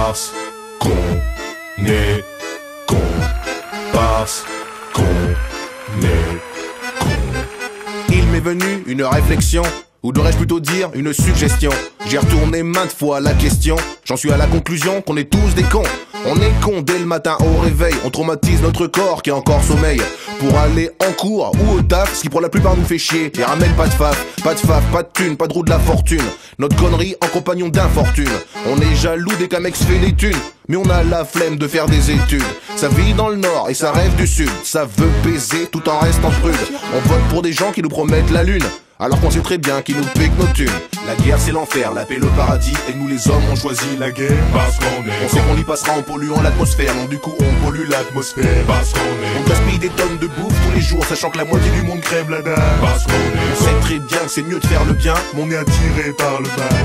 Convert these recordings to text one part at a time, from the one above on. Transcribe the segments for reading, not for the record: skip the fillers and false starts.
Parce qu'on est con. Parce qu'on est con. Il m'est venu une réflexion, ou devrais-je plutôt dire une suggestion. J'ai retourné maintes fois la question, j'en suis à la conclusion qu'on est tous des cons. On est cons dès le matin au réveil, on traumatise notre corps qui est encore sommeil pour aller en cours ou au taf, ce qui pour la plupart nous fait chier. Et ramène pas de faf, pas de thune, pas de roue de la fortune. Notre connerie en compagnon d'infortune. On est jaloux dès qu'un mec se fait des thunes, mais on a la flemme de faire des études. Ça vit dans le nord et ça rêve du sud, ça veut baiser tout en restant prude. On vote pour des gens qui nous promettent la lune, alors qu'on sait très bien qu'ils nous piquent nos thunes. La guerre c'est l'enfer, la paix le paradis, et nous les hommes on choisit la guerre. Parce qu'on est on sait qu'on y passera en polluant l'atmosphère, donc du coup on pollue l'atmosphère. Parce qu'on est on gaspille des tonnes de bouffe tous les jours, sachant que la moitié du monde crève la dalle. Parce qu'on est on sait très bien que c'est mieux de faire le bien, mais on est attiré par le mal.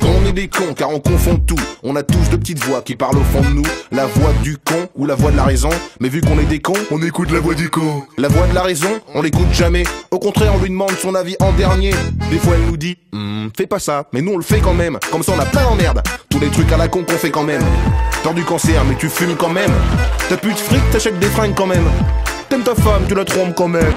On est des cons car on confond tout. On a tous de petites voix qui parlent au fond de nous. La voix du con ou la voix de la raison. Mais vu qu'on est des cons, on écoute la voix du con. La voix de la raison, on l'écoute jamais. Au contraire, on lui demande son avis en dernier. Des fois elle nous dit fais pas ça, mais nous on le fait quand même. Comme ça on a plein d'emmerdes. Tous les trucs à la con qu'on fait quand même. Peur du cancer mais tu fumes quand même. T'as plus de fric, t'achètes des fringues quand même. T'aimes ta femme, tu la trompes quand même.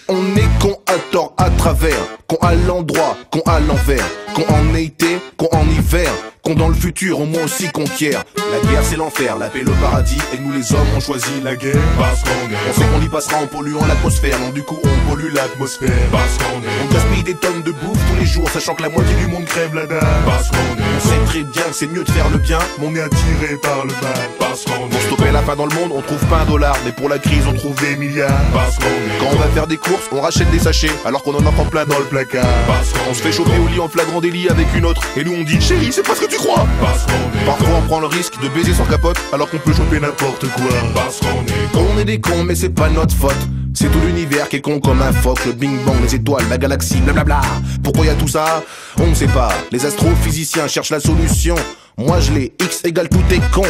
On est con à tort à travers, con à l'endroit, con à l'envers, con en été, con en hiver, con dans le futur, au moins aussi con qu'hier. La guerre c'est l'enfer, la paix le paradis, et nous les hommes on choisit la guerre. Parce qu'on est on sait qu'on y passera en polluant l'atmosphère, donc du coup on pollue l'atmosphère. Parce qu'on est on gaspille des tonnes de bouffe tous les jours, sachant que la moitié du monde crève la dalle. Parce qu'on est on sait très bien que c'est mieux de faire le bien, mais on est attiré par le mal. Parce qu'on est pour stopper la faim dans le monde, on trouve pas $1, mais pour la crise on trouve des milliards. Parce qu'on est quand on va faire des courses, on rachète des sachets, alors qu'on en a en plein dans le placard. Parce qu'on se fait choper au lit en flagrant délit avec une autre, et nous on dit chérie c'est pas ce que tu crois. Parce qu'on est parfois on prend le risque de baiser sans capote, alors qu'on peut choper n'importe quoi. Parce qu'on est des cons mais c'est pas notre faute. C'est tout l'univers qui est con comme un phoque. Le bing bang, les étoiles, la galaxie, blablabla. Pourquoi y a tout ça? On ne sait pas. Les astrophysiciens cherchent la solution. Moi je l'ai, X égale tout est con.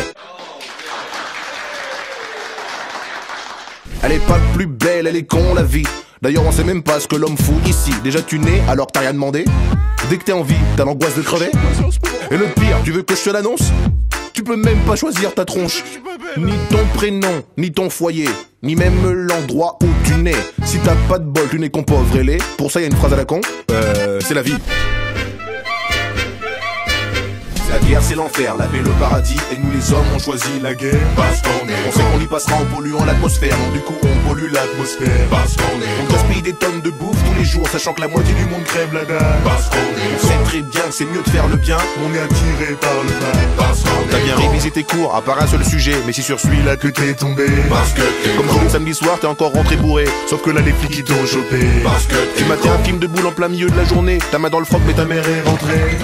Elle est pas plus belle, elle est con la vie. D'ailleurs on sait même pas ce que l'homme fout ici. Déjà tu nais alors que t'as rien demandé. Dès que t'es en vie, t'as l'angoisse de crever. Et le pire, tu veux que je te l'annonce? Tu peux même pas choisir ta tronche. Ni ton prénom, ni ton foyer, ni même l'endroit où tu nais. Si t'as pas de bol, tu n'es qu'un pauvre et laid. Pour ça y a une phrase à la con, c'est la vie. La guerre c'est l'enfer, la paix le paradis, et nous les hommes on choisit la guerre. Parce qu'on est on sait qu'on y passera en polluant l'atmosphère, donc du coup on pollue l'atmosphère. Parce qu'on est on gaspille des tonnes de bouffe tous les jours, sachant que la moitié du monde crève la dalle. Parce qu'on est on sait très bien que c'est mieux de faire le bien, on est attiré par le mal. Parce qu'on t'as bien révisé tes cours, à part un seul sujet, mais c'est sur celui-là que t'es tombé. Parce que comme tous les samedis soirs t'es encore rentré bourré, sauf que là les flics ils t'ont chopé. Parce que tu matais un film de boule en plein milieu de la journée, ta main dans le froc mais ta mère est rentrée.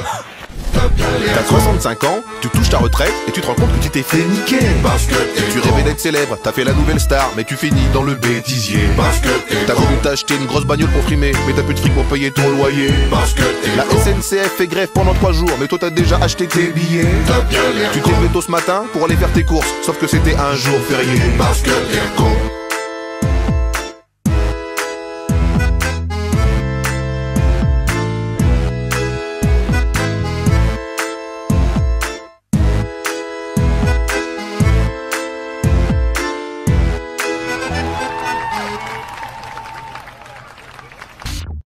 T'as 65 ans, tu touches ta retraite et tu te rends compte que tu t'es fait niquer. Parce que tu rêvais d'être célèbre, t'as fait la nouvelle star, mais tu finis dans le bêtisier. Parce que t'as voulu t'acheter une grosse bagnole pour frimer, mais t'as plus de fric pour payer ton loyer. Parce que la SNCF fait grève pendant 3 jours, mais toi t'as déjà acheté tes billets. Tu t'es levé tôt ce matin pour aller faire tes courses, sauf que c'était un jour férié. Parce que t'es con.